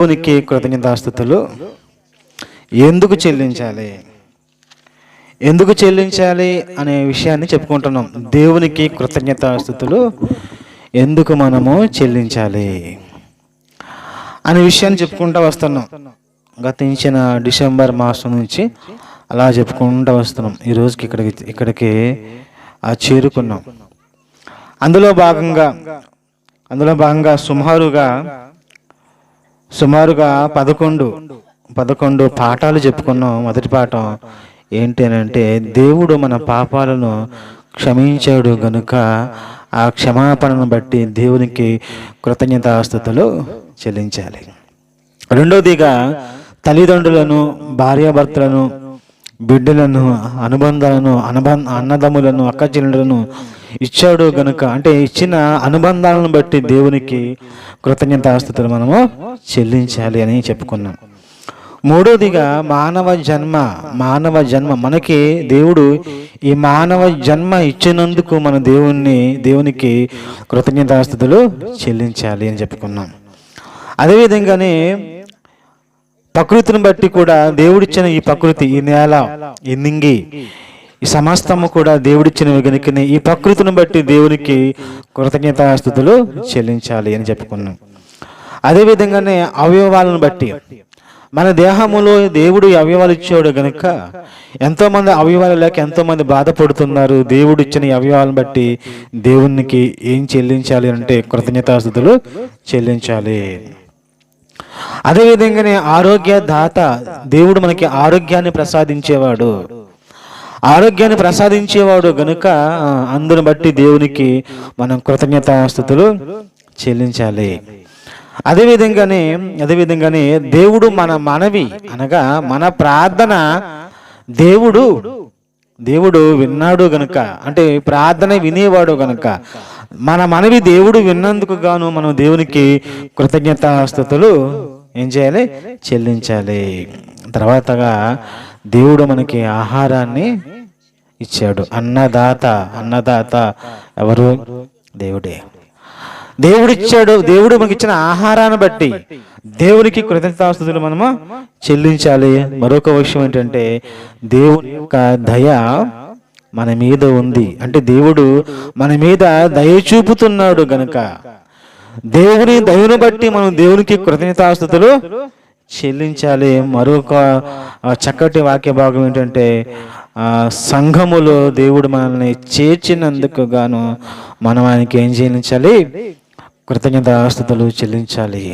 దేవునికి కృతజ్ఞతాస్తుతులు ఎందుకు చెల్లించాలి ఎందుకు చెల్లించాలి అనే విషయాన్ని చెప్పుకుంటున్నాం. దేవునికి కృతజ్ఞతాస్తుతులు ఎందుకు మనము చెల్లించాలి అనే విషయాన్ని చెప్పుకుంటూ వస్తున్నాం. గతించిన డిసెంబర్ మాసం నుంచి అలా చెప్పుకుంటూ వస్తున్నాం. ఈ రోజుకి ఇక్కడికి చేరుకున్నాం. అందులో భాగంగా సుమారుగా 11 పాఠాలు చెప్పుకున్నాం. మొదటి పాఠం ఏంటి అని అంటే, దేవుడు మన పాపాలను క్షమించాడు గనుక ఆ క్షమాపణను బట్టి దేవునికి కృతజ్ఞతాస్తుతులు చెల్లించాలి. రెండవదిగా తల్లిదండ్రులను, భార్యాభర్తలను, బిడ్డలను, అన్నదమ్ములను, అక్కచెల్లెలను ఇచ్చాడు గనుక, అంటే ఇచ్చిన అనుబంధాలను బట్టి దేవునికి కృతజ్ఞతాస్తుతులు మనము చెల్లించాలి అని చెప్పుకున్నాం. మూడవదిగా మానవ జన్మ మనకి దేవుడు ఈ మానవ జన్మ ఇచ్చినందుకు మన దేవునికి కృతజ్ఞతాస్తుతులు చెల్లించాలి అని చెప్పుకున్నాం. అదేవిధంగానే ప్రకృతిని బట్టి కూడా దేవుడిచ్చిన ఈ ప్రకృతి, ఈ నేల, ఈ నింగి, ఈ సమస్తము కూడా దేవుడిచ్చినవి కనుకనే ఈ ప్రకృతిని బట్టి దేవునికి కృతజ్ఞతాస్తుతులు చెల్లించాలి అని చెప్పుకున్నాం. అదేవిధంగానే అవయవాలను బట్టి, మన దేహములో దేవుడు అవయవాలు ఇచ్చాడు గనుక ఎంతోమంది అవయవాలు లేక ఎంతోమంది బాధపడుతున్నారు. దేవుడు ఇచ్చిన ఈ అవయవాలను బట్టి దేవునికి ఏం చెల్లించాలి అంటే కృతజ్ఞతాస్తుతులు చెల్లించాలి. అదేవిధంగానే ఆరోగ్య దాత, దేవుడు మనకి ఆరోగ్యాన్ని ప్రసాదించేవాడు గనుక అందును బట్టి దేవునికి మనం కృతజ్ఞతాస్తుతులు చెల్లించాలి. అదేవిధంగానే దేవుడు మన మనవి అనగా మన ప్రార్థన దేవుడు విన్నాడు గనుక, అంటే ప్రార్థన వినేవాడు గనుక మన మనవి దేవుడు విన్నందుకు గాను మనం దేవునికి కృతజ్ఞతాస్తుతులు ఏం చేయాలి? చెల్లించాలి. తర్వాతగా దేవుడు మనకి ఆహారాన్ని ఇచ్చాడు. అన్నదాత ఎవరు? దేవుడే. దేవుడు మనకి ఇచ్చిన ఆహారాన్ని బట్టి దేవునికి కృతజ్ఞతాస్తుతులు మనము చెల్లించాలి. మరొక విషయం ఏంటంటే, దేవుని యొక్క దయ మన మీద ఉంది. అంటే దేవుడు మన మీద దయ చూపుతున్నాడు గనుక దేవుని దయను బట్టి మనం దేవునికి కృతజ్ఞతాస్తుతులు చెల్లించాలి. మరొక చక్కటి వాక్య భాగం ఏంటంటే, సంఘములో దేవుడు మనల్ని చేర్చినందుకు గాను మనం ఆయనకి ఏం చెల్లించాలి? కృతజ్ఞతాస్తుతులు చెల్లించాలి.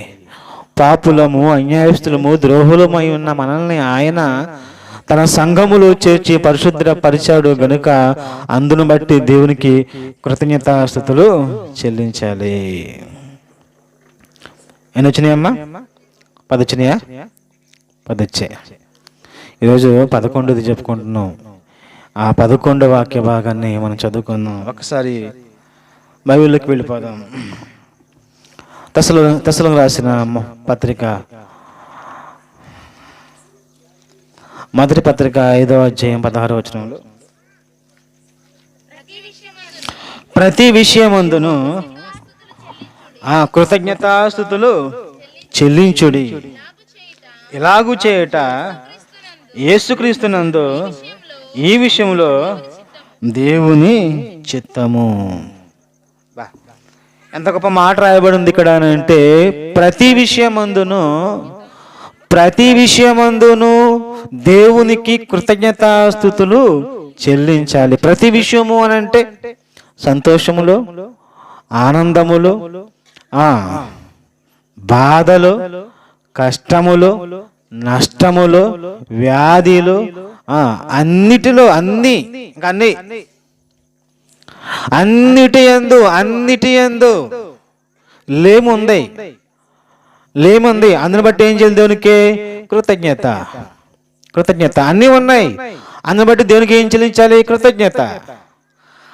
పాపులము, అన్యాయస్తులము, ద్రోహులమై ఉన్న మనల్ని ఆయన తన సంఘములో చేర్చి పరిచాడు గనుక అందును బట్టి దేవునికి కృతజ్ఞతాస్తుతులు చెల్లించాలి. ఎన్ని వచ్చినాయమ్మా? 10 వచ్చినాయా? 10 వచ్చాయి. ఈరోజు 11ది చెప్పుకుంటున్నాం. ఆ 11 వాక్య భాగాన్ని మనం చదువుకుందాం. ఒకసారి బైబిల్లోకి వెళ్ళిపోదాం. తెస్సలోనికీయులకు రాసిన పత్రిక, మొదటి పత్రిక 5వ అధ్యాయం 16వ వచనంలో, ప్రతి విషయమందును కృతజ్ఞతాస్తుతులు చెల్లించుడి, ఇలాగు చేయుట యేసుక్రీస్తునందు ఈ విషయంలో దేవుని చిత్తము. ఎంత గొప్ప మాట రాయబడి ఉంది ఇక్కడ అంటే, ప్రతి విషయమందును దేవునికి కృతజ్ఞతాస్తుతులు చెల్లించాలి. ప్రతి విషయము అని అంటే సంతోషములో, ఆనందములో, బాధలో, కష్టములో, నష్టములో, వ్యాధిలో, అన్నిటిలో, అన్నిటి యందు లేముంది. అందుని బట్టి ఏం చేయాలి? దేవునికి కృతజ్ఞత. అన్నీ ఉన్నాయి, అందుని బట్టి దేవునికి ఏం చెల్లించాలి? కృతజ్ఞత.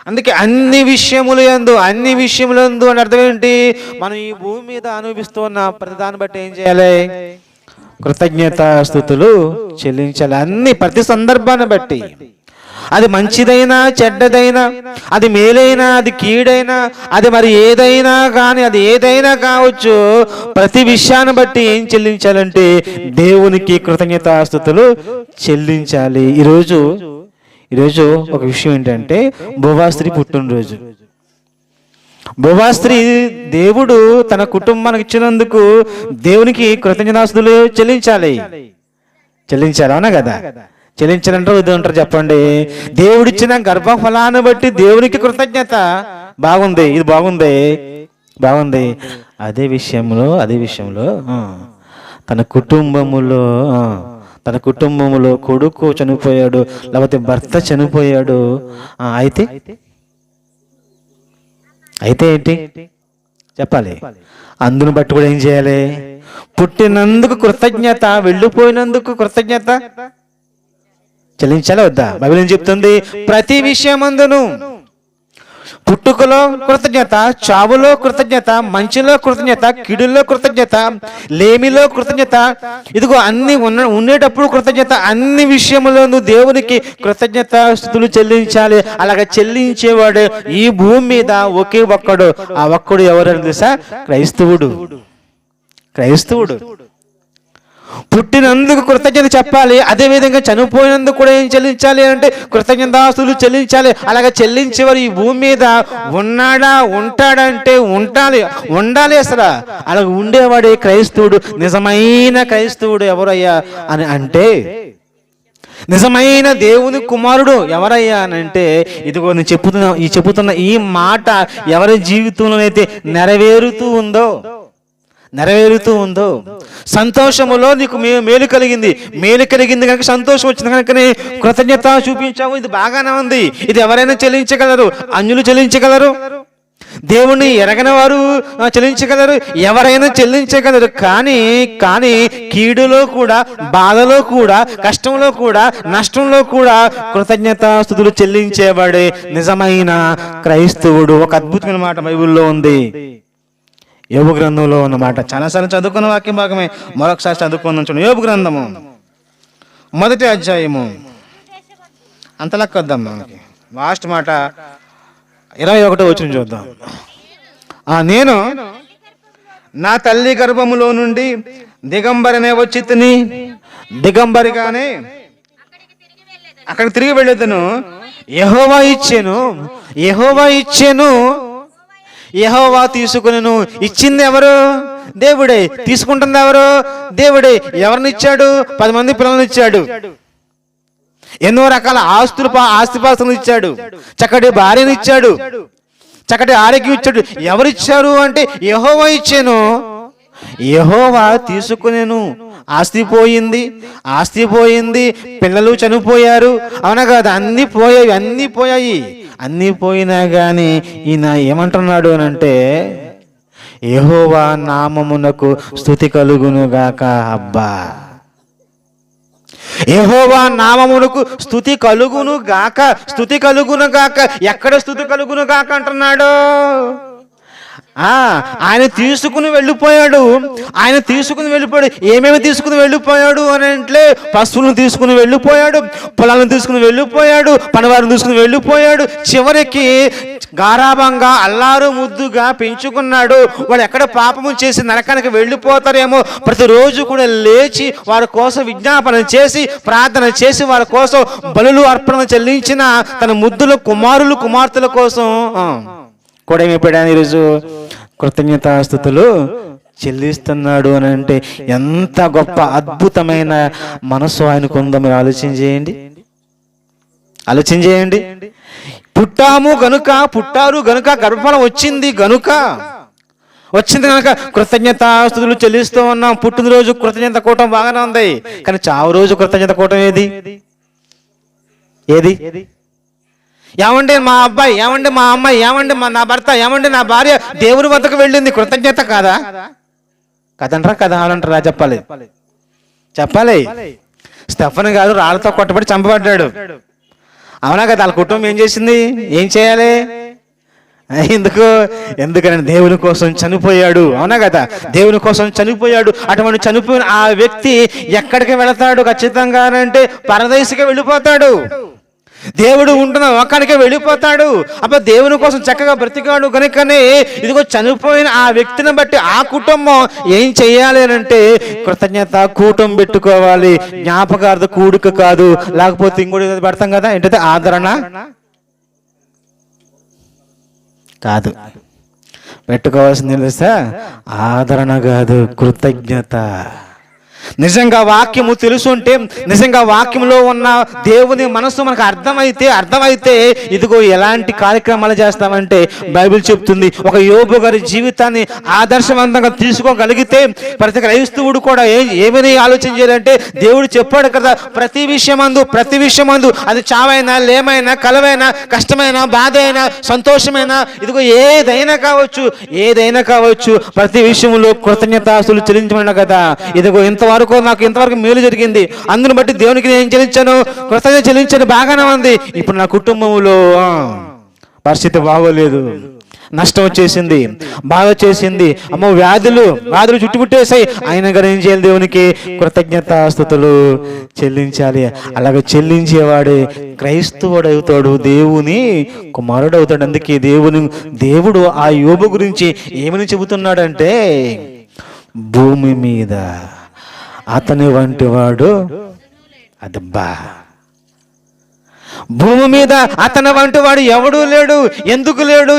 అందుకే అన్ని విషయములందు అని అర్థం ఏంటి? మనం ఈ భూమి మీద అనుభవిస్తున్న ప్రతి దాన్ని బట్టి ఏం చేయాలి? కృతజ్ఞతాస్తుతులు చెల్లించాలి. ప్రతి సందర్భాన్ని బట్టి, అది మంచిదైనా చెడ్డదైనా, అది మేలైనా అది కీడైనా, అది మరి ఏదైనా కానీ, అది ఏదైనా కావచ్చు, ప్రతి విషయాన్ని బట్టి ఏం చెల్లించాలంటే దేవునికి కృతజ్ఞతాస్తుతులు చెల్లించాలి. ఈరోజు ఒక విషయం ఏంటంటే బోవాస్త్రీ పుట్టినరోజు. బోవాస్త్రీ దేవుడు తన కుటుంబానికి ఇచ్చినందుకు దేవునికి కృతజ్ఞతాస్తుతులు చెల్లించాలి. అవునా కదా? చెల్లించాలంటారు ఇది అంటారు చెప్పండి. దేవుడిచ్చిన గర్భఫలాన్ని బట్టి దేవునికి కృతజ్ఞత. బాగుంది, ఇది బాగుంది. అదే విషయంలో తన కుటుంబములో కొడుకు చనిపోయాడు, లేకపోతే భర్త చనిపోయాడు. అయితే ఏంటి చెప్పాలి? అందును బట్టి కూడా ఏం చేయాలి? పుట్టినందుకు కృతజ్ఞత, వెళ్ళిపోయినందుకు కృతజ్ఞత చెల్లించాలా వద్దా? బైబిల్ ఏం చెప్తుంది? ప్రతి విషయమందును, పుట్టుకలో కృతజ్ఞత, చావులో కృతజ్ఞత, మంచిలో కృతజ్ఞత, కిడుల్లో కృతజ్ఞత, లేమిలో కృతజ్ఞత. ఇదిగో అన్ని ఉండేటప్పుడు కృతజ్ఞత. అన్ని విషయములను దేవునికి కృతజ్ఞతాస్తుతులు చెల్లించాలి. అలాగ చెల్లించేవాడు ఈ భూమి మీద ఒకే ఒక్కడు. ఆ ఒక్కడు ఎవరని తెలుసా? క్రైస్తవుడు. పుట్టినందుకు కృతజ్ఞత చెప్పాలి. అదేవిధంగా చనిపోయినందుకు కూడా ఏం చెల్లించాలి అంటే కృతజ్ఞతాస్తుతులు చెల్లించాలి. అలాగే చెల్లించేవారు ఈ భూమి మీద ఉంటాడంటే ఉండాలి. అసలు అలాగ ఉండేవాడే క్రైస్తవుడు. నిజమైన క్రైస్తవుడు ఎవరయ్యా అని అంటే, నిజమైన దేవుని కుమారుడు ఎవరయ్యా అని అంటే, ఇదిగో నేను చెప్పుతున్న ఈ మాట ఎవరి జీవితంలోనైతే నెరవేరుతూ ఉందో, సంతోషములో నీకు మేలు కలిగింది కనుక సంతోషం వచ్చింది కనుకనే కృతజ్ఞత చూపించావు. ఇది బాగానే ఉంది. ఇది ఎవరైనా చెల్లించగలరు. అన్యులు చెల్లించగలరు, దేవుణ్ణి ఎరగని వారు చెల్లించగలరు, ఎవరైనా చెల్లించగలరు. కానీ కీడులో కూడా, బాధలో కూడా, కష్టంలో కూడా, నష్టంలో కూడా కృతజ్ఞతాస్తుతులు చెల్లించేవాడే నిజమైన క్రైస్తవుడు. ఒక అద్భుతమైన మాట బైబిల్లో ఉంది, యోబు గ్రంథంలో ఉన్నమాట. చాలాసార్లు చదువుకున్న వాక్యం భాగమే, మరొకసారి చదువుకున్నాం చూడండి. యోబు గ్రంథము 1వ అధ్యాయము, అంత లెక్క వద్దాం మనకి. లాస్ట్ మాట 21వ వచనం చూద్దాం. నేను నా తల్లి గర్భములో నుండి దిగంబరనే వచ్చి తిని, దిగంబరిగానే అక్కడికి తిరిగి వెళ్ళేదను. యెహోవా ఇచ్చెను, యెహోవా తీసుకునేను. ఇచ్చింది ఎవరు? దేవుడే. తీసుకుంటుంది ఎవరు? దేవుడే. ఎవరినిచ్చాడు? 10 మంది పిల్లల్ని ఇచ్చాడు, ఎన్నో రకాల ఆస్తిపాస్తులను ఇచ్చాడు, చక్కటి భార్యను ఇచ్చాడు, చక్కటి ఆరోగ్యం ఇచ్చాడు. ఎవరిచ్చారు అంటే యెహోవా ఇచ్చాను, యెహోవా తీసుకునేను. ఆస్తి పోయింది, పిల్లలు చనిపోయారు, అవునా కాదు? అన్నీ పోయినా కానీ ఈయన ఏమంటున్నాడు అని అంటే, యెహోవా నామమునకు స్తుతి కలుగును గాక. అబ్బా, యెహోవా నామమునకు స్తుతి కలుగును గాక. ఎక్కడ స్తుతి కలుగును గాక అంటున్నాడు? ఆయన తీసుకుని వెళ్ళిపోయాడు. ఏమేమి తీసుకుని వెళ్ళిపోయాడు అని అంటే, పశువులను తీసుకుని వెళ్ళిపోయాడు, పొలాలను తీసుకుని వెళ్ళిపోయాడు, పనివారిని తీసుకుని వెళ్ళిపోయాడు. చివరికి గారాభంగా అల్లారు ముద్దుగా పెంచుకున్నాడు. వాడు ఎక్కడ పాపము చేసి నరకానికి వెళ్ళిపోతారేమో, ప్రతిరోజు కూడా లేచి వారి కోసం విజ్ఞాపన చేసి, ప్రార్థన చేసి, వారి కోసం బలులు అర్పణ చెల్లించిన తన ముద్దుల కుమార్తెల కోసం కూడా ఏమైపోయాడు? ఈరోజు కృతజ్ఞతాస్తుతులు చెల్లిస్తున్నాడు అని అంటే ఎంత గొప్ప అద్భుతమైన మనసు ఆయనకు ఉందో మీరు ఆలోచన చేయండి. పుట్టారు గనుక గర్భఫలం వచ్చింది కనుక కృతజ్ఞతాస్తుతులు చెల్లిస్తూ ఉన్నాం. పుట్టినరోజు కృతజ్ఞత కూటం బాగానే ఉంది, కానీ చావు రోజు కృతజ్ఞత కూటం ఏది? ఏమండి మా అబ్బాయి, ఏమండి మా అమ్మాయి, ఏమండి నా భర్త, ఏమండి నా భార్య దేవుని వద్దకు వెళ్ళింది, కృతజ్ఞత కాదా? కదా అంటారా? చెప్పాలి. స్టెఫన్ గారు రాళ్ళతో కొట్టబడి చంపబడ్డాడు, అవునా కదా? వాళ్ళ కుటుంబం ఏం చేసింది? ఏం చేయాలి? ఎందుకని దేవుని కోసం చనిపోయాడు, అవునా కదా? దేవుని కోసం చనిపోయాడు. అటువంటి చనిపోయిన ఆ వ్యక్తి ఎక్కడికి వెళతాడు ఖచ్చితంగా అంటే పరదేశికి వెళ్ళిపోతాడు. దేవుడు ఉంటున్న ఒక్కడికే వెళ్ళిపోతాడు. అబ్బా దేవుని కోసం చక్కగా బ్రతికాడు కనుకనే ఇదిగో చనిపోయిన ఆ వ్యక్తిని బట్టి ఆ కుటుంబం ఏం చెయ్యాలి అంటే కృతజ్ఞత కూటం పెట్టుకోవాలి. జ్ఞాపకార్థ కూడిక కాదు. లేకపోతే ఇంకోటి పెడతాం కదా, ఏంటంటే ఆదరణ కాదు. పెట్టుకోవాల్సింది తెలుసా? ఆదరణ కాదు, కృతజ్ఞత. నిజంగా వాక్యము తెలుసుంటే, నిజంగా వాక్యంలో ఉన్న దేవుని మనసు మనకు అర్థమైతే ఇదిగో ఎలాంటి కార్యక్రమాలు చేస్తామంటే బైబిల్ చెప్తుంది, ఒక యోబు గారి జీవితాన్ని ఆదర్శవంతంగా తీసుకోగలిగితే ప్రతి క్రైస్తవుడు కూడా ఏమని ఆలోచన చేయాలంటే, దేవుడు చెప్పాడు కదా, ప్రతి విషయమందు అది చావైనా లేమైనా కలవైనా కష్టమైనా బాధ అయినా సంతోషమైనా ఇదిగో ఏదైనా కావచ్చు ప్రతి విషయంలో కృతజ్ఞతాస్తులు చెల్లించమన్నా కదా. ఇదిగో నాకు ఇంతవరకు మేలు జరిగింది, అందుని బట్టి దేవునికి నేను చెల్లించాను, కృతజ్ఞత చెల్లించాను, బాగానే ఉంది. ఇప్పుడు నా కుటుంబంలో పరిస్థితి బాగోలేదు, నష్టం వచ్చేసింది, బాధ వచ్చేసింది, అమ్మో వ్యాధులు చుట్టుముట్టేసాయి, అయినా కానీ ఏం చేయాలి? దేవునికి కృతజ్ఞతాస్తుతులు చెల్లించాలి. అలాగే చెల్లించేవాడే క్రైస్తవుడు అవుతాడు, దేవుని కుమారుడు అవుతాడు. అందుకే దేవుడు ఆ యోబు గురించి ఏమని చెబుతున్నాడంటే, భూమి మీద అతని వంటి వాడు అదబ్బా, భూమి మీద అతని వంటి వాడు ఎవడూ లేడు. ఎందుకు లేడు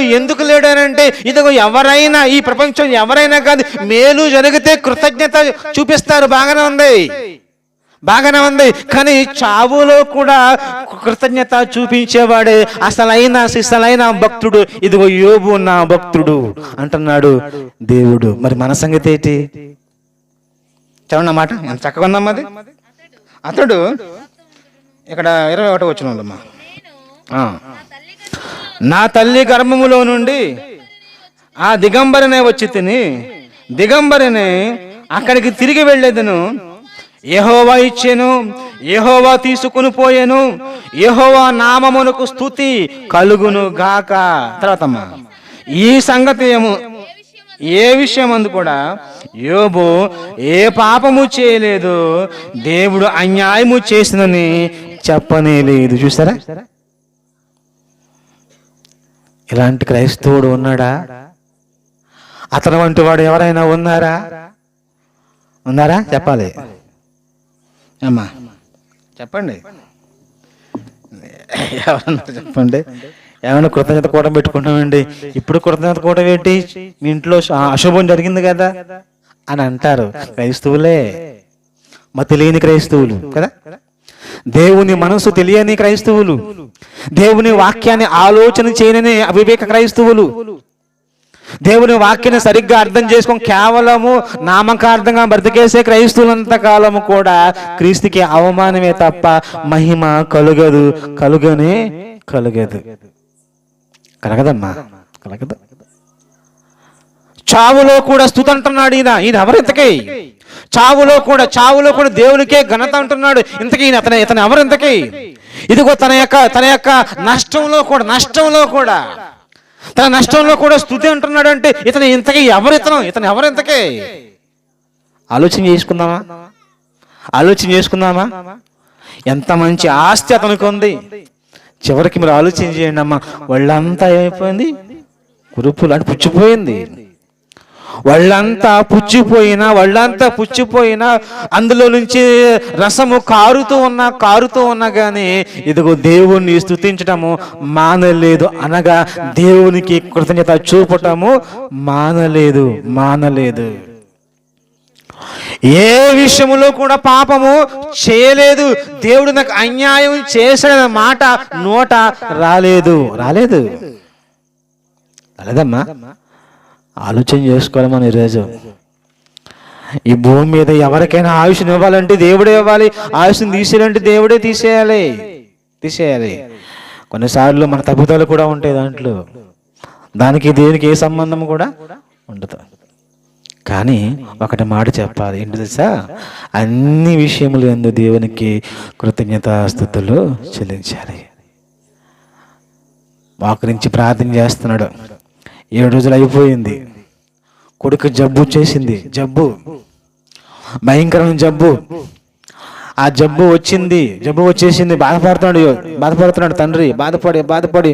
అని అంటే, ఇదిగో ఎవరైనా ఈ ప్రపంచం ఎవరైనా కాదు, మేలు జరిగితే కృతజ్ఞత చూపిస్తారు, బాగానే ఉంది. కానీ చావులో కూడా కృతజ్ఞత చూపించేవాడే అసలైన భక్తుడు. ఇదిగో యోబు నా భక్తుడు అంటున్నాడు దేవుడు. మరి మన సంగతి ఏంటి? చదవండి అన్నమాట, ఎంత చక్కగా ఉందమ్మా అది. అతడు ఇక్కడ 21 వచనంలోమ్మా, నా తల్లి గర్భములో నుండి ఆ దిగంబరనే వచ్చి దిగంబరనే అక్కడికి తిరిగి వెళ్ళేదను. యెహోవా ఇచ్చెను, యెహోవా తీసుకుని పోయెను, యెహోవా నామమునకు స్తుతి కలుగును గాక. తర్వాత ఈ సంగతి ఏ విషయమందు కూడా యోబు ఏ పాపము చేయలేదు, దేవుడు అన్యాయము చేసినని చెప్పనే లేదు. చూసారా? ఇలాంటి క్రైస్తవుడు ఉన్నాడా? అతని వంటి వాడు ఎవరైనా ఉన్నారా? చెప్పాలి అమ్మా, చెప్పండి. ఎవరన్నా చెప్పండి. ఏమైనా కృతజ్ఞత కూటం పెట్టుకుంటామండి. ఇప్పుడు కృతజ్ఞత కూటం ఏంటి? మీ ఇంట్లో అశుభం జరిగింది కదా అని అంటారు. క్రైస్తవులే, మతి లేని క్రైస్తవులు కదా, దేవుని మనసు తెలియని క్రైస్తవులు, దేవుని వాక్యాన్ని ఆలోచన చేయని అవివేక క్రైస్తవులు, దేవుని వాక్యాన్ని సరిగ్గా అర్థం చేసుకొని కేవలము నామకార్థంగా బ్రతికేసే క్రైస్తవులంత కాలము కూడా క్రీస్తుకి అవమానమే తప్ప మహిమ కలగదమ్మా. చావులో కూడా స్తుతి అంటున్నాడు ఈయన ఎవరింతకీ? చావులో కూడా దేవునికే ఘనత అంటున్నాడు. ఇంతకీ ఇతను ఎవరింతకీ? ఇదిగో తన యొక్క నష్టంలో కూడా స్తుతి అంటున్నాడు. అంటే ఇతను ఇంతకీ ఇతను ఎవరింతకీ? ఆలోచన చేసుకుందామా? ఎంత మంచి ఆస్తి అతనికి ఉంది. చివరికి మీరు ఆలోచన చేయండి అమ్మా, వాళ్ళంతా ఏమైపోయింది? కురుపులు అంటే పుచ్చిపోయింది. వాళ్ళంతా పుచ్చిపోయినా అందులో నుంచి రసము కారుతూ ఉన్నా కానీ ఇదిగో దేవుణ్ణి స్తుతించటము మానలేదు. అనగా దేవునికి కృతజ్ఞత చూపటము మానలేదు. ఏ విషయంలో కూడా పాపము చేయలేదు. దేవుడు నాకు అన్యాయం చేశాడన్న మాట నోట రాలేదమ్మా. ఆలోచన చేసుకోవాలి మనం. ఈరోజు ఈ భూమి మీద ఎవరికైనా ఆయుష్ని ఇవ్వాలంటే దేవుడే ఇవ్వాలి, ఆయుష్ని తీసేయాలంటే దేవుడే తీసేయాలి. కొన్నిసార్లు మన తప్పుదలు కూడా ఉంటాయి దాంట్లో, దానికి దేనికి ఏ సంబంధం కూడా ఉండదు. కానీ ఒకటి మాట చెప్పాలి, ఏంటి తెలుసా? అన్ని విషయములు యందు దేవునికి కృతజ్ఞతాస్తుతులు చెల్లించాలి. మోకరించి ప్రార్థన చేస్తున్నాడు. 7 రోజులు అయిపోయింది. కొడుకు జబ్బు చేసింది, భయంకరమైన జబ్బు. ఆ జబ్బు వచ్చేసింది, బాధపడుతున్నాడు తండ్రి, బాధపడి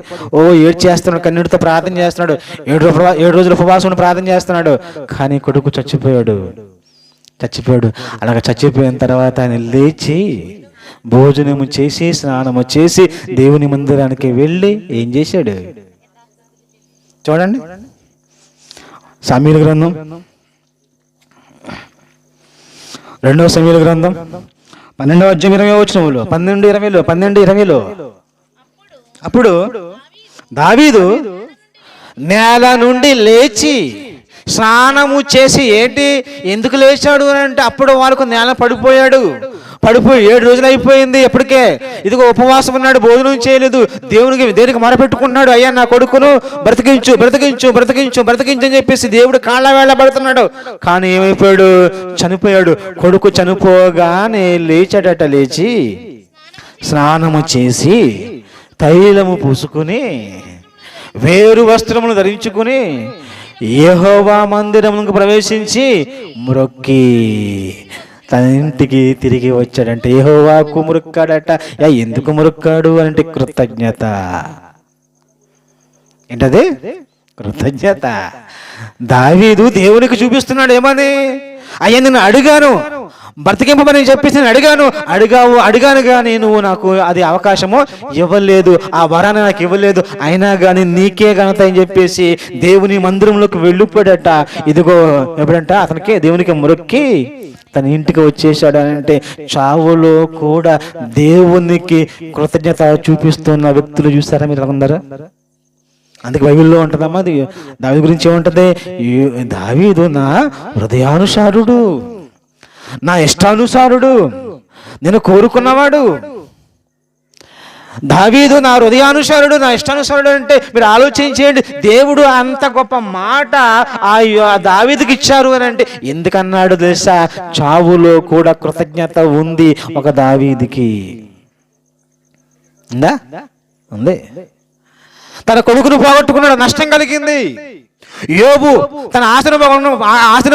ఏడ్చేస్తున్నాడు, కన్నీటితో ప్రార్థన చేస్తున్నాడు, 7 రోజులు ఉపవాసం ప్రార్థన చేస్తున్నాడు. కానీ కొడుకు చచ్చిపోయాడు. అలాగ చచ్చిపోయిన తర్వాత ఆయన లేచి భోజనము చేసి స్నానము చేసి దేవుని మందిరానికి వెళ్ళి ఏం చేశాడు చూడండి. సమూయేలు గ్రంథం 2వ సమూయేలు గ్రంథం 12వ అధ్యాయం 20వ వచనంలో 12:20లో అప్పుడు దావీదు నేల నుండి లేచి స్నానము చేసి ఎందుకు లేచాడు అని అంటే అప్పుడు వాళ్ళకు నేల పడిపోయి 7 రోజులు అయిపోయింది. ఎప్పటికే ఇదిగో ఉపవాసం ఉన్నాడు, భోజనం చేయలేదు, దేనికి మొరపెట్టుకున్నాడు, అయ్యా నా కొడుకును బ్రతికించు అని చెప్పేసి దేవుడు కాళ్ళ వేళ పడుతున్నాడు. కానీ ఏమైపోయాడు? చనిపోయాడు. కొడుకు చనిపోగానే లేచి స్నానము చేసి తైలము పూసుకుని వేరు వస్త్రములు ధరించుకుని యెహోవా మందిరమునకు ప్రవేశించి మొక్కి తన ఇంటికి తిరిగి వచ్చాడంటే యెహోవాకు మొక్కాడట. ఎందుకు మొక్కాడు అంటే కృతజ్ఞత. ఏంటది? కృతజ్ఞత. దావీదు దేవునికి చూపిస్తున్నాడు ఏమని? అయ్యా నేను అడిగాను, బ్రతికింపమని చెప్పేసి నేను అడిగాను కానీ నువ్వు నాకు అది అవకాశము ఇవ్వలేదు, ఆ వరాన్ని నాకు ఇవ్వలేదు, అయినా కానీ నీకే ఘనత అని చెప్పేసి దేవుని మందిరంలోకి వెళ్ళిపోయాడట. ఇదిగో ఎప్పుడంట అతనికి దేవునికి మొక్కి తన ఇంటికి వచ్చేసాడు అని అంటే చావులో కూడా దేవునికి కృతజ్ఞత చూపిస్తున్న వ్యక్తులు చూస్తారా మీరు అందరూ? అందుకే బైబిల్లో ఉంటుందమ్మా, అది దావీదు గురించి ఏముంటది? దావీదు నా హృదయానుసారుడు, నా ఇష్టానుసారుడు, నేను కోరుకున్నవాడు. దావీదు నా హృదయానుసారుడు, నా ఇష్టానుసారుడు అంటే మీరు ఆలోచించేయండి. దేవుడు అంత గొప్ప మాట ఆ దావీదుకి ఇచ్చారు అని అంటే ఎందుకన్నాడు తెలుసా? చావులో కూడా కృతజ్ఞత ఉంది ఒక దావీదుకి. ఉంది. తన కొడుకును పోగొట్టుకున్నాడు, నష్టం కలిగింది. యోబు తన ఆశను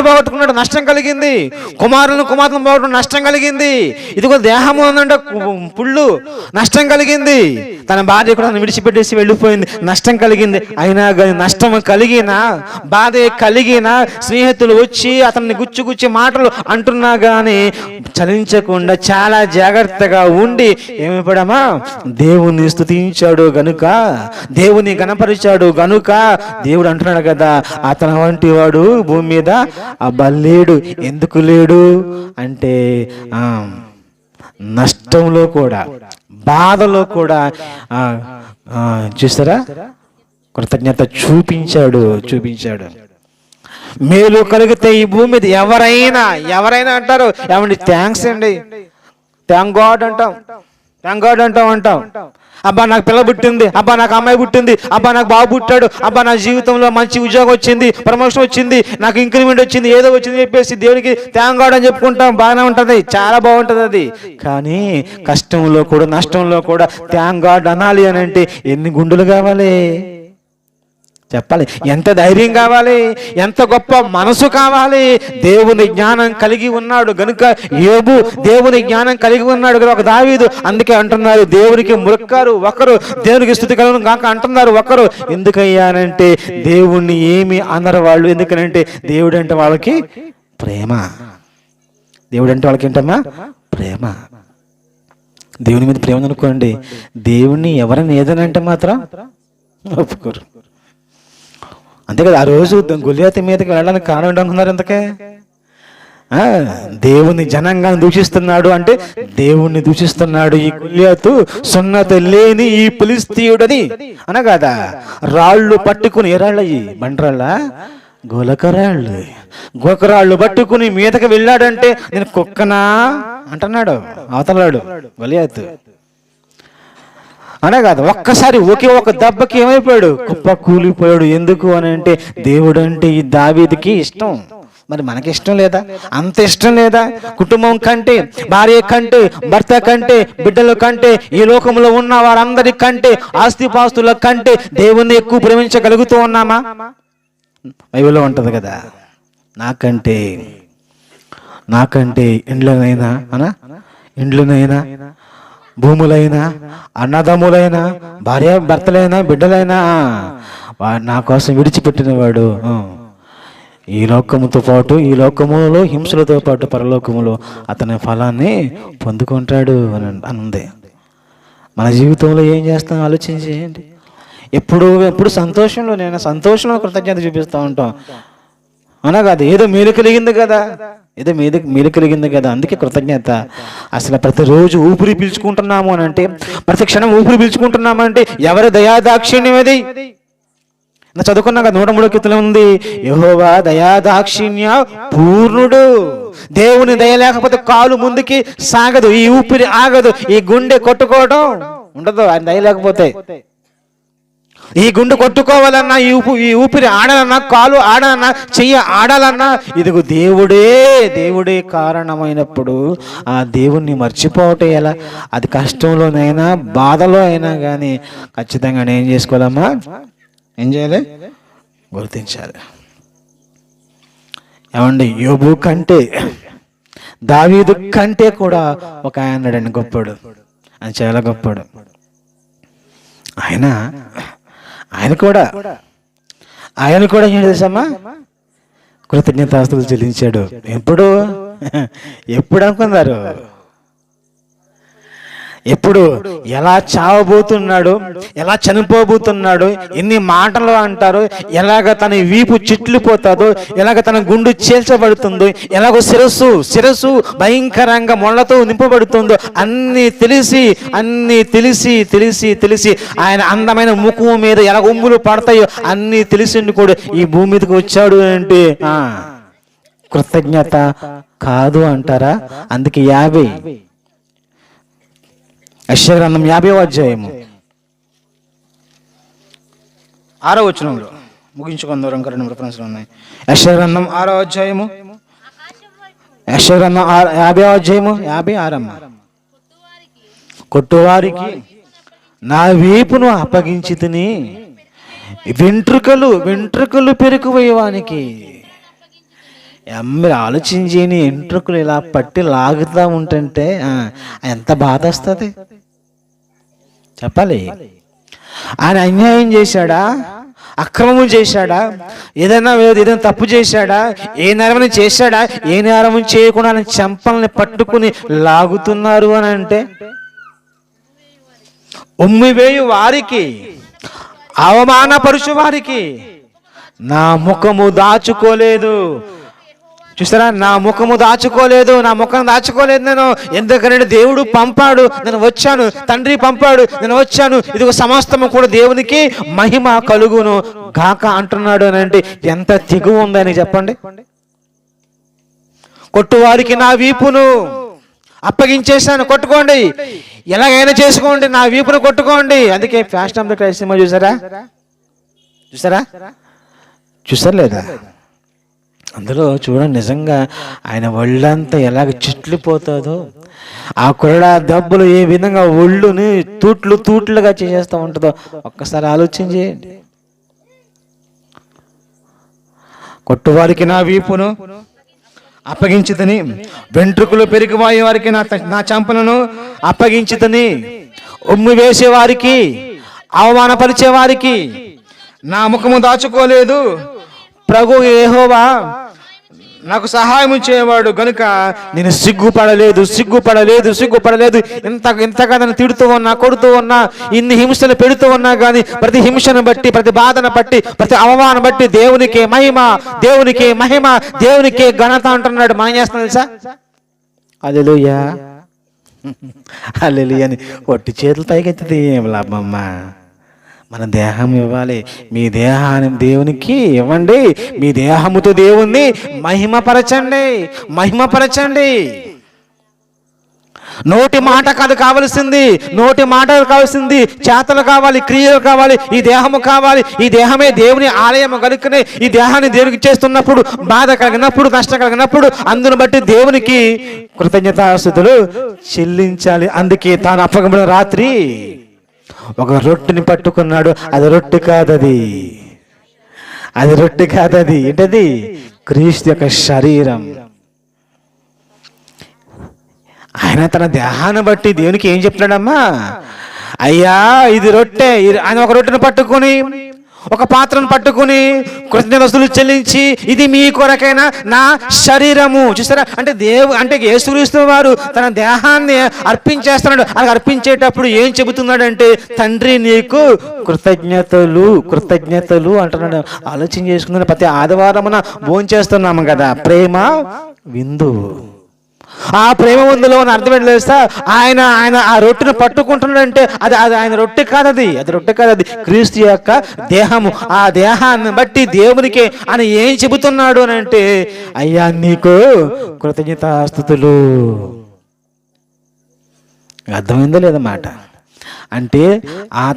పోగొట్టుకున్నాడు, నష్టం కలిగింది. కుమారులను పోగొట్టుకున్న నష్టం కలిగింది. ఇదిగో దేహము ఉందంటే పుళ్ళు, నష్టం కలిగింది. తన భార్య కూడా విడిచిపెట్టేసి వెళ్ళిపోయింది, నష్టం కలిగింది. అయినా కానీ నష్టం కలిగినా, బాధ కలిగినా, స్నేహితులు వచ్చి అతన్ని గుచ్చి మాటలు అంటున్నా కానీ చలించకుండా చాలా జాగ్రత్తగా ఉండి ఏమైపోయామా? దేవుణ్ణి స్తుతించాడు గనుక, దేవుని గణపరిచాడు గనుక దేవుడు అంటున్నాడు కదా, అతని వంటి వాడు భూమి మీద లేడు. ఎందుకు లేడు అంటే నష్టంలో కూడా, బాధలో కూడా చూస్తారా కృతజ్ఞత చూపించాడు. మేలు కలిగితే ఈ భూమి మీద ఎవరైనా అంటారు ఏమండి? థ్యాంక్స్ అండి, థ్యాంక్ గాడ్ అంటాం. అబ్బా నాకు పిల్ల పుట్టింది, అబ్బా నాకు అమ్మాయి పుట్టింది, అబ్బా నాకు బాబు పుట్టాడు, అబ్బా నా జీవితంలో మంచి ఉద్యోగం వచ్చింది, ప్రమోషన్ వచ్చింది, నాకు ఇంక్రిమెంట్ వచ్చింది, ఏదో వచ్చింది చెప్పేసి దేవుడికి థ్యాంక్ గాడ్ అని చెప్పుకుంటాం. బాగానే ఉంటుంది, చాలా బాగుంటుంది అది. కానీ కష్టంలో కూడా, నష్టంలో కూడా థ్యాంక్ గాడ్ అనాలి అని అంటే ఎన్ని గుండెలు కావాలి చెప్పాలి? ఎంత ధైర్యం కావాలి? ఎంత గొప్ప మనసు కావాలి? దేవుని జ్ఞానం కలిగి ఉన్నాడు గనుక యోబు దేవుని జ్ఞానం కలిగి ఉన్నాడు కనుక ఒక దావీదు. అందుకే అంటున్నారు దేవునికి మొక్కారు ఒకరు, దేవునికి స్తుతి కలుగును గాక అంటున్నారు ఒకరు. ఎందుకయ్యానంటే దేవుణ్ణి ఏమి అనరు వాళ్ళు. ఎందుకనంటే దేవుడు అంటే వాళ్ళకి ప్రేమ. దేవుడు అంటే వాళ్ళకి ఏంటమ్మా? ప్రేమ. దేవుని మీద ప్రేమ అనుకోండి, దేవుణ్ణి ఎవరైనా ఏదనంటే మాత్రం ఒప్పుకోరు. అంతే కదా. ఆ రోజు గొలియాతు మీదకి వెళ్ళడానికి కారణం అనుకున్నారు ఎంతకే? దేవుని జనంగాన్ని దూషిస్తున్నాడు అంటే దేవుణ్ణి దూషిస్తున్నాడు ఈ గొలియాతు, సున్నత లేని ఈ ఫిలిష్తీయుడని అనగాదా. రాళ్ళు పట్టుకుని, ఏ రాళ్ళ? బండరాళ్ళ, గోకరాళ్ళు పట్టుకుని మీదకి వెళ్ళాడంటే నేను కుక్కనా అంటున్నాడు అవతలాడు గొలియాతు. అనే కాదు, ఒక్కసారి ఒకే ఒక దెబ్బకి ఏమైపోయాడు? కుప్ప కూలిపోయాడు. ఎందుకు అని అంటే దేవుడు అంటే ఈ దావీదుకి ఇష్టం. మరి మనకి ఇష్టం లేదా? అంత ఇష్టం లేదా? కుటుంబం కంటే, భార్య కంటే, భర్త కంటే, బిడ్డల కంటే, ఈ లోకంలో ఉన్న వారందరి కంటే, ఆస్తిపాస్తుల కంటే దేవుణ్ణి ఎక్కువ ప్రేమించగలుగుతూ ఉన్నామా? బైబిల్లో ఉంటది కదా, నాకంటే ఇండ్లనైనా ఇండ్లునైనా, భూములైనా, అన్నదమ్ములైనా, భార్య భర్తలైనా, బిడ్డలైనా నా కోసం విడిచిపెట్టినవాడు ఈ లోకముతో పాటు, ఈ లోకములో హింసలతో పాటు పరలోకములో అతని ఫలాన్ని పొందుకుంటాడు అని ఉంది. మన జీవితంలో ఏం చేస్తాం ఆలోచించేయండి. ఎప్పుడు సంతోషంలో కృతజ్ఞత చూపిస్తూ ఉంటాం. అవునా కాదు? ఏదో మేలు కలిగింది కదా, మేలు కలిగింది కదా, అందుకే కృతజ్ఞత. అసలు ప్రతిరోజు ఊపిరి పీల్చుకుంటున్నాము అని అంటే, ప్రతి క్షణం ఊపిరి పీల్చుకుంటున్నాము అంటే ఎవరి దయాదాక్షిణ్యం అది? చదువుకున్నాక 103 కీర్తన ఉంది, యెహోవా దయాదాక్షిణ్య పూర్ణుడు. దేవుని దయ లేకపోతే కాలు ముందుకి సాగదు, ఈ ఊపిరి ఆగదు, ఈ గుండె కొట్టుకోవడం ఉండదు. ఆయన దయ లేకపోతే ఈ గుండె కొట్టుకోవాలన్నా, ఈ ఊపిరి ఆడాలన్నా, కాలు ఆడాలన్నా, చెయ్యి ఆడాలన్నా ఇదిగో దేవుడే కారణమైనప్పుడు ఆ దేవుణ్ణి మర్చిపోవటం ఎలా? అది కష్టంలోనైనా, బాధలో అయినా కానీ ఖచ్చితంగా ఏం చేసుకోవాలమ్మా? ఏం చేయాలి? గుర్తించాలి. ఏమండి, యోబు కంటే, దావీదు కంటే కూడా ఒక ఆయన ఉన్నాడండి, గొప్పడు. ఆయన చాలా గొప్పడు. ఆయన కూడా ఏం చేసామా? కృతజ్ఞతాస్తుతులు చెల్లించాడు. ఎప్పుడు అనుకున్నారు? ఎప్పుడు ఎలా చావబోతున్నాడు, ఎలా చనిపోబోతున్నాడు, ఎన్ని మాటలు అంటారు, ఎలాగ తన వీపు చిట్లిపోతుందో, ఎలాగ తన గుండు చీల్చబడుతుందో, ఎలాగో శిరస్సు భయంకరంగా మొళ్ళతో నింపబడుతుందో అన్నీ తెలిసి ఆయన అందమైన ముఖం మీద ఎలా ఉమ్ములు పడతాయో అన్నీ తెలిసి కూడా ఈ భూమి మీదకి వచ్చాడు అంటే కృతజ్ఞత కాదు అంటారా? అందుకే 50 యెషయా గ్రంథం 50వ అధ్యాయము 6వ వచనంలో ముగించుకుందాం. ఇంకా 2 రిఫరెన్స్లు ఉన్నాయి. యెషయా గ్రంథం 6వ అధ్యాయము, యెషయా గ్రంథం 50వ అధ్యాయము 56. కొట్టువారికి నా వీపును అప్పగించితిని, వెంట్రుకలు పెరుకువేయవానికి. మీరు ఆలోచించేని వెంట్రుకలు ఇలా పట్టి లాగుతూ ఉంటుంటే ఎంత బాధ వస్తుంది చెప్పాలి. ఆయన అన్యాయం చేశాడా? అక్రమం చేశాడా? ఏదైనా తప్పు చేశాడా? ఏ నేరం చేశాడా? ఏ నేరం చేయకుండా ఆయన చెంపల్ని పట్టుకుని లాగుతున్నారు అని అంటే, ఉమ్మివేయు వారికి, అవమానపరుచు వారికి నా ముఖము దాచుకోలేదు. చూసారా? నా ముఖం దాచుకోలేదు నేను. ఎందుకంటే దేవుడు పంపాడు, నేను వచ్చాను. తండ్రి పంపాడు, నేను వచ్చాను. ఇదిగో సమస్తము కూడా దేవునికి మహిమ కలుగును గాక అంటున్నాడు అని అంటే ఎంత తెగువ ఉందని చెప్పండి. కొట్టువారికి నా వీపును అప్పగించేశాను, కొట్టుకోండి, ఎలాగైనా చేసుకోండి, నా వీపును కొట్టుకోండి. అందుకే fashion of the Christ cinema చూసారా లేదా? అందులో చూడండి, నిజంగా ఆయన ఒళ్ళంతా ఎలాగ చిట్లిపోతుందో, ఆ కుర్ర దెబ్బలు ఏ విధంగా ఒళ్ళుని తూట్లుగా చేసేస్తూ ఉంటుందో ఒక్కసారి ఆలోచన చేయండి. కొట్టువారికి నా వీపును అప్పగించితని, వెంట్రుకలు పెరిగిపోయే వారికి నా చంపలను అప్పగించితని, ఉమ్మి వేసేవారికి, అవమానపరిచే వారికి నా ముఖము దాచుకోలేదు. ప్రభు యెహోవా నాకు సహాయం చేయవాడు గనుక నేను సిగ్గుపడలేదు. ఇంతగా నన్ను తిడుతూ ఉన్నా, కొడుతూ ఉన్నా, ఇన్ని హింసలు పెడుతూ ఉన్నా కానీ ప్రతి హింసను బట్టి, ప్రతి బాధను బట్టి, ప్రతి అవమానం బట్టి దేవునికే మహిమ, దేవునికే ఘనత అంటున్నాడు. మనం చేస్తాం తెలుసా? హల్లెలూయా అని ఒట్టి చేతులు పైకెత్తితే ఏం లాభమ్మా? మన దేహం ఇవ్వాలి. మీ దేహాన్ని దేవునికి ఇవ్వండి. మీ దేహముతో దేవుణ్ణి మహిమపరచండి. నోటి మాట కాదు కావలసింది, చేతలు కావాలి, క్రియలు కావాలి, ఈ దేహము కావాలి. ఈ దేహమే దేవుని ఆలయము కనుకనే ఈ దేహాన్ని దేవునికి చేస్తున్నప్పుడు, బాధ కలిగినప్పుడు, కష్టం కలిగినప్పుడు అందును బట్టి దేవునికి కృతజ్ఞతాస్తుతులు చెల్లించాలి. అందుకే తాను అప్పగంబడిన రాత్రి ఒక రొట్టెని పట్టుకున్నాడు. అది రొట్టె కాదది. ఏంటది? క్రీస్తు యొక్క శరీరం. ఆయన తన దేహాన్ని బట్టి దేవునికి ఏం చెప్తున్నాడమ్మా? అయ్యా ఇది రొట్టె, ఆయన ఒక రొట్టెను పట్టుకొని ఒక పాత్రను పట్టుకుని కృతజ్ఞతలు చెల్లించి ఇది మీ కొరకైనా నా శరీరము. చూసారా, అంటే యేసుక్రీస్తు వారు తన దేహాన్ని అర్పించేస్తున్నాడు. అలా అర్పించేటప్పుడు ఏం చెబుతున్నాడంటే, తండ్రి నీకు కృతజ్ఞతలు అంటున్నాడు. ఆలోచన చేసుకున్నాడు. ప్రతి ఆదివారమున భోంచేస్తున్నాము కదా, ప్రేమ విందు. ఆ ప్రేమ విందులో అర్థం ఏంటి తెలుసా? ఆయన ఆ రొట్టెను పట్టుకుంటున్నాడంటే అది ఆయన రొట్టె కాదు, అది రొట్టె కాదు, అది క్రీస్తు యొక్క దేహము. ఆ దేహాన్ని బట్టి దేవునికి ఆయన ఏం చెబుతున్నాడు అని అంటే, అయ్యా నీకు కృతజ్ఞతాస్తుతులు. అర్థమైందో లేదన్నమాట. అంటే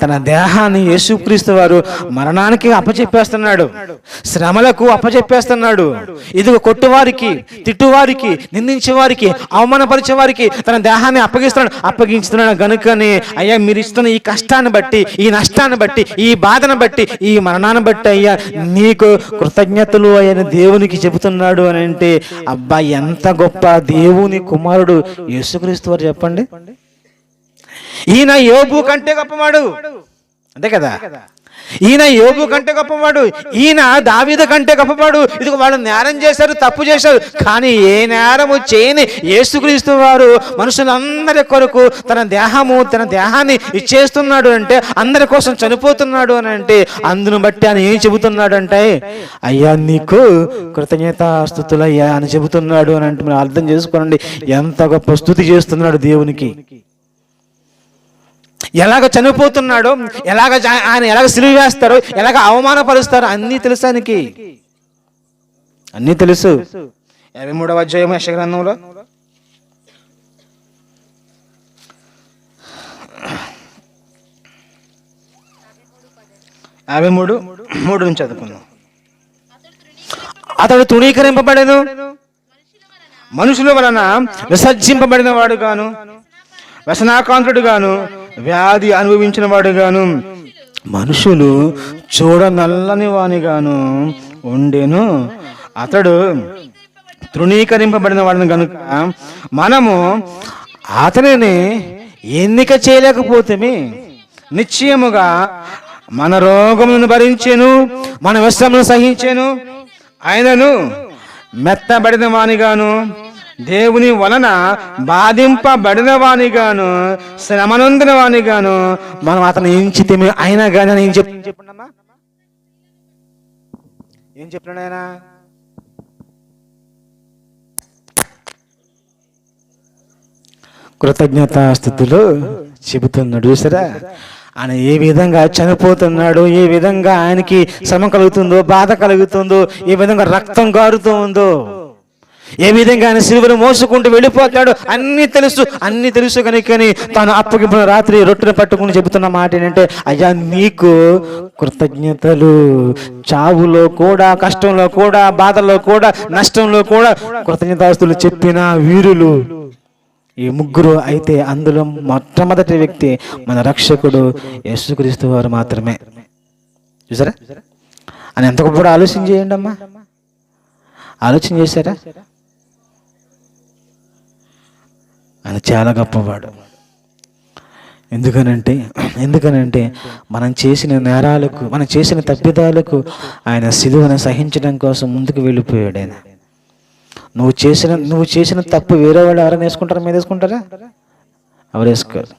తన దేహాన్ని యేసుక్రీస్తు వారు మరణానికి అప్పచెప్పేస్తున్నాడు, శ్రమలకు అప్పచెప్పేస్తున్నాడు. ఇదిగో కొట్టువారికి, తిట్టువారికి, నిందించే వారికి, అవమానపరిచే వారికి తన దేహాన్ని అప్పగించుతున్నాడు. గనుకనే అయ్యా మీరు ఇస్తున్న ఈ కష్టాన్ని బట్టి, ఈ నష్టాన్ని బట్టి, ఈ బాధను బట్టి, ఈ మరణాన్ని బట్టి అయ్యా నీకు కృతజ్ఞతలు ఆయన దేవునికి చెబుతున్నాడు అని అంటే, అబ్బా ఎంత గొప్ప దేవుని కుమారుడు యేసుక్రీస్తు వారు చెప్పండి. ఈయన యోబు కంటే గొప్పవాడు, అంతే కదా. ఈయన యోబు కంటే గొప్పవాడు, ఈయన దావీదు కంటే గొప్పవాడు. ఇది వాళ్ళు నేరం చేశారు, తప్పు చేశారు, కానీ ఏ నేరము చేయని యేసుక్రీస్తు వారు మనుషులందరి కొరకు తన దేహాన్ని ఇచ్చేస్తున్నాడు అంటే, అందరి కోసం చనిపోతున్నాడు అని అంటే, అందును బట్టి ఆయన ఏం చెబుతున్నాడు అంటే, అయ్యా నీకు కృతజ్ఞతాస్తుతులయ్యా అని చెబుతున్నాడు అని అంటే, మీరు అర్థం చేసుకోండి ఎంత గొప్ప స్తుతి చేస్తున్నాడు దేవునికి. ఎలాగ చనిపోతున్నాడో, ఆయన ఎలాగ సిలువ వేస్తారో, ఎలాగ అవమానపరుస్తారో అన్నీ తెలుసు ఆయనకి, అన్నీ తెలుసు. 23వ అధ్యాయం యెషయా గ్రంథంలో 53:3 నుంచి చదువుకుందాం. అతడు తృణీకరింపబడెను, మనుషుల వలన విసర్జింపబడిన వాడు గాను, వ్యసనాకాంతుడు గాను, వ్యాధి అనుభవించిన వాడు గాను, మనుషులు చూడ నల్లని వాని గాను ఉండెను. అతడు తృణీకరింపబడిన వాడిని కనుక మనము అతనిని ఎన్నిక చేయలేకపోతేమి, నిశ్చయముగా మన రోగములను భరించెను, మన వ్యసనములను సహించెను. ఆయనను మెత్తబడిన వానిగాను, దేవుని వలన బాధింపబడిన వానిగాను, శ్రమనొందిన వానిగాను మనం అతను ఎంచితేమి. అయినా కానీ ఏం చెప్పండమ్మా, ఏం చెప్పినాడు ఆయన? కృతజ్ఞతాస్తుతులు చెబుతున్నాడు. చూసారా, ఆయన ఏ విధంగా చనిపోతున్నాడు, ఏ విధంగా ఆయనకి శ్రమ కలుగుతుందో, బాధ కలుగుతుందో, ఏ విధంగా రక్తం గారుతూ ఉందో, ఏ విధంగా ఆయన సిలువను మోసుకుంటూ వెళ్ళిపోతాడు, అన్నీ తెలుసు కనుకని తాను అప్పగించిన రాత్రి రొట్టెను పట్టుకుని చెబుతున్న మాట ఏంటంటే, అయ్యా నీకు కృతజ్ఞతలు. చావులో కూడా, కష్టంలో కూడా, బాధలో కూడా, నష్టంలో కూడా కృతజ్ఞతాస్తులు చెప్పిన వీరులు ఈ ముగ్గురు. అయితే అందులో మొట్టమొదటి వ్యక్తి మన రక్షకుడు యేసుక్రీస్తు వారు మాత్రమే. చూసారా, అని ఎంత గొప్ప ఆలోచన చేయండి అమ్మా, ఆలోచన చేశారా? ఆయన చాలా గొప్పవాడు. ఎందుకనంటే మనం చేసిన నేరాలకు, మనం చేసిన తప్పిదాలకు ఆయన సిలువను సహించడం కోసం ముందుకు వెళ్ళిపోయాడు. ఆయన నువ్వు చేసిన తప్పు వేరే వాళ్ళు ఎవరైనా వేసుకుంటారా? మీద వేసుకుంటారా? ఎవరు వేసుకోరు.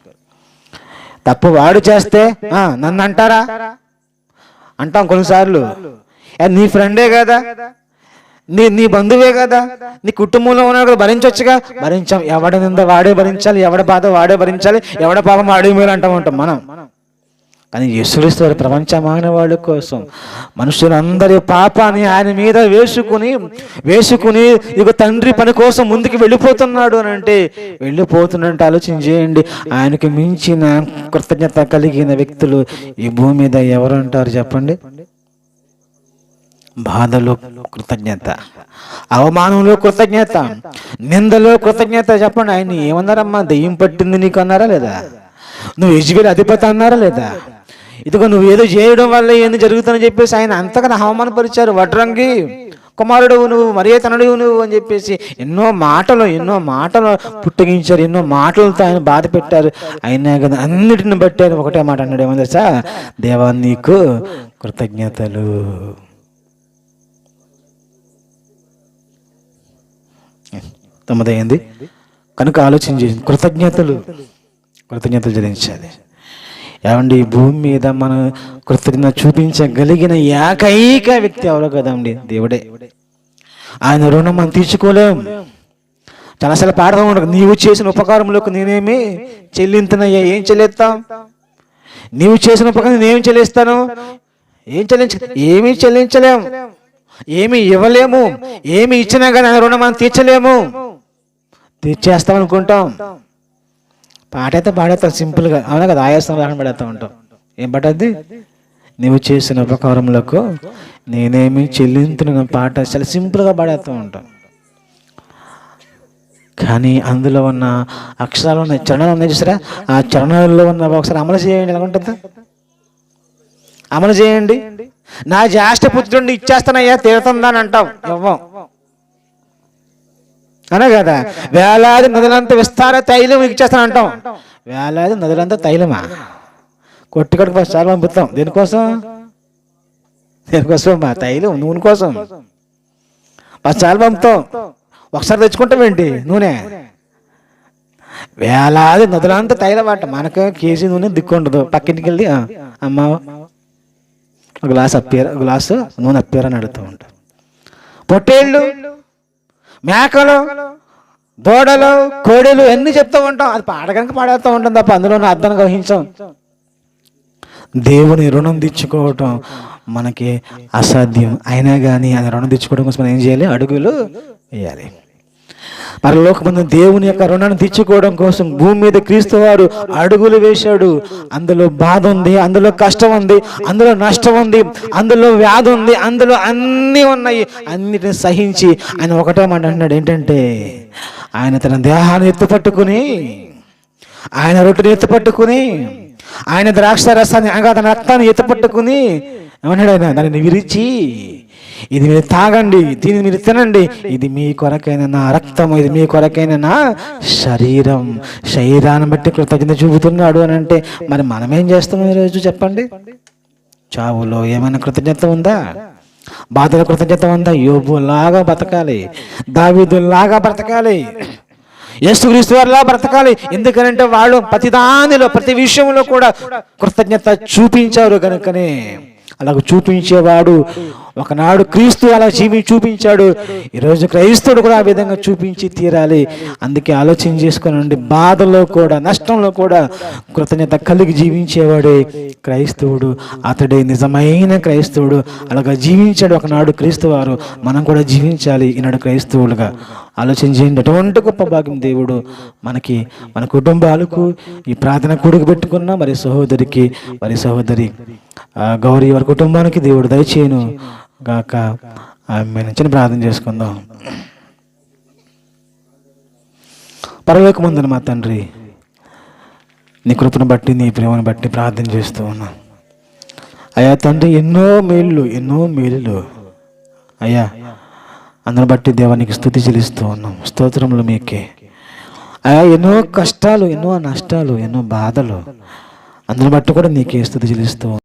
తప్పు వాడు చేస్తే నన్ను అంటారా? అంటాం కొన్నిసార్లు. నీ ఫ్రెండే కదా, నీ బంధువే కదా, నీ కుటుంబంలో ఉన్నాడు కదా, భరించవచ్చుగా. భరించాం. ఎవడి నింద వాడే భరించాలి, ఎవడ బాధ వాడే భరించాలి, ఎవడ పాపం వాడే మేలు అంటాం మనం. కానీ యేసుక్రీస్తు వారు ప్రపంచ మానవాళి కోసం మనుషులందరి పాపాన్ని ఆయన మీద వేసుకుని ఇక తండ్రి పని కోసం ముందుకు వెళ్ళిపోతున్నాడు అని అంటే, ఆలోచన చేయండి. ఆయనకు మించిన కృతజ్ఞత కలిగిన వ్యక్తులు ఈ భూమి మీద ఎవరు అంటారు చెప్పండి? బాధలో కృతజ్ఞత, అవమానంలో కృతజ్ఞత, నిందలో కృతజ్ఞత. చెప్పండి, ఆయన ఏమన్నారమ్మా? దెయ్యం పట్టింది నీకు అన్నారా లేదా? నువ్వు యెజబెలు అధిపతి అన్నారా లేదా? ఇదిగో నువ్వు ఏదో చేయడం వల్ల ఏంది జరుగుతుందని చెప్పేసి ఆయన అంతగా అవమానపరిచారు. వడ్రంగి, కుమారుడువు నువ్వు, మరే తనడువు నువ్వు అని చెప్పేసి ఎన్నో మాటలు పుట్టగించారు, ఎన్నో మాటలతో ఆయన బాధ పెట్టారు. అయినా కదా అన్నిటిని బట్టి ఆయన ఒకటే మాట అన్నాడు, ఏమన్నా తెలుసా? దేవా నీకు కృతజ్ఞతలు. తొమ్మిదైంది కనుక ఆలోచన చేసింది, కృతజ్ఞతలు చెల్లించాలి. ఏమండి, ఈ భూమి మీద మనం కృతజ్ఞత చూపించగలిగిన ఏకైక వ్యక్తి ఎవరో కదండి? దేవుడే. ఆయన రుణం మనం తీర్చుకోలేం. చాలాసార్లు పాడతా ఉంటాం, నీవు చేసిన ఉపకారంలోకి నేనేమి చెల్లింతునయ్యా. ఏం చెల్లిస్తాం? నీవు చేసిన ఉపకారం నేనేం చెల్లిస్తాను? ఏమీ చెల్లించలేము, ఏమి ఇవ్వలేము. ఏమి ఇచ్చినా కానీ ఆయన రుణం మనం తీర్చలేము. తీర్చేస్తాం అనుకుంటాం, పాట అయితే పాడేస్తాం సింపుల్గా, అవునా కదా? ఆయాసం రాకుండా పడేస్తూ ఉంటాం. ఏం పట్టద్ది? నువ్వు చేసిన ఉపకారములకు నేనేమి చెల్లింతున్న పాట చాలా సింపుల్గా పాడేస్తూ ఉంటాం. కానీ అందులో ఉన్న అక్షరాలు ఉన్నాయి, చరణాలు ఉన్నాయి చూసారా? ఆ చరణాల్లో ఉన్న ఒకసారి అమలు చేయండి. ఎలా ఉంటుంది? అమలు చేయండి. నా జ్యేష్ఠ పుత్రుడిని ఇచ్చేస్తానయ్యా, తీరుతుందా అని అంటాం, ఇవ్వం. అనే కదా? వేలాది నదులంతా విస్తార తైలం ఇచ్చేస్తాను అంటాం. వేలాది నదులంతా తైలమా? కొట్టుకడికి ఫస్ట్ చాలా పంపుతాం. దేనికోసం? మా తైలం నూనె కోసం ఫస్ట్ చాలా పంపుతాం. ఒకసారి తెచ్చుకుంటాం ఏంటి నూనె? వేలాది నదులంతా తైలమాట. మనకు కేజీ నూనె దిక్కు ఉండదు. పక్కింటికి వెళ్ళి అమ్మ గ్లాసు నూనె అప్పారని అడుగుతూ ఉంటాం. పొట్టేళ్ళు, మేకలు, దూడలు, కోడెలు అన్నీ చెప్తూ ఉంటాం. అది పాడగనక పాడేస్తూ ఉంటాం తప్ప అందులో అర్థం గ్రహించాం. దేవుని రుణం తెచ్చుకోవటం మనకి అసాధ్యం. అయినా కానీ ఆయన రుణం తెచ్చుకోవడం కోసం మనం ఏం చేయాలి? అడుగులు వేయాలి. పరలోకమందు దేవుని యొక్క రుణాన్ని తెచ్చుకోవడం కోసం భూమి మీద క్రీస్తు వారు అడుగులు వేశాడు. అందులో బాధ ఉంది, అందులో కష్టం ఉంది, అందులో నష్టం ఉంది, అందులో వ్యాధి ఉంది, అందులో అన్నీ ఉన్నాయి. అన్నిటిని సహించి ఆయన ఒకటే మాట అంటున్నాడు, ఏంటంటే ఆయన తన దేహాన్ని ఎత్తుపట్టుకుని, ఆయన రొట్టెని ఎత్తుపట్టుకుని, ఆయన ద్రాక్ష రసాన్ని అనగా తన రక్తాన్ని ఎత్తుపట్టుకుని ఏమన్నాడు? ఆయన దానిని విరిచి, ఇది మీరు తాగండి, దీన్ని మీరు తినండి, ఇది మీ కొరకైన నా రక్తము, ఇది మీ కొరకైన నా శరీరాన్ని బట్టి కృతజ్ఞత చూపుతున్నాడు అని అంటే మరి మనమేం చేస్తాం ఈరోజు చెప్పండి? చావులో ఏమైనా కృతజ్ఞత ఉందా? బాధలో కృతజ్ఞత ఉందా? యోబులాగా బ్రతకాలి, దావీదులాగా బ్రతకాలి, యేసుక్రీస్తు వారిలా బ్రతకాలి. ఎందుకనంటే వాళ్ళు ప్రతిదానిలో, ప్రతి విషయంలో కూడా కృతజ్ఞత చూపించారు కనుకనే. అలాగ చూపించేవాడు ఒకనాడు క్రీస్తు అలా చూపించాడు. ఈరోజు క్రైస్తవుడు కూడా ఆ విధంగా చూపించి తీరాలి. అందుకే ఆలోచన చేసుకుని బాధలో కూడా, నష్టంలో కూడా కృతజ్ఞత కలిగి జీవించేవాడే క్రైస్తవుడు. అతడే నిజమైన క్రైస్తవుడు. అలాగా జీవించాడు ఒకనాడు క్రీస్తు వారు. మనం కూడా జీవించాలి ఈనాడు క్రైస్తవులుగా. ఆలోచన చేయండి. అటువంటి గొప్ప భాగ్యం దేవుడు మనకి, మన కుటుంబాలకు ఈ ప్రార్థన కూడుకు పెట్టుకున్న మరి సహోదరికి, మరి సహోదరి గౌరీ వారి కుటుంబానికి దేవుడు దయచేయను గాక. ఆమె నుంచి ప్రార్థన చేసుకుందాం. పరలోకమందున మా తండ్రి, నీ కృపను బట్టి, నీ ప్రేమను బట్టి ప్రార్థన చేస్తూ ఉన్నా అయ్యా తండ్రి. ఎన్నో మేలులు అయ్యా, అందుని బట్టి దేవానికి స్తుతి చెల్లిస్తూ ఉన్నాం. స్తోత్రములు మీకే అయ్యా. ఎన్నో కష్టాలు, ఎన్నో నష్టాలు, ఎన్నో బాధలు, అందుని బట్టి కూడా నీకే స్తుతి చెల్లిస్తూ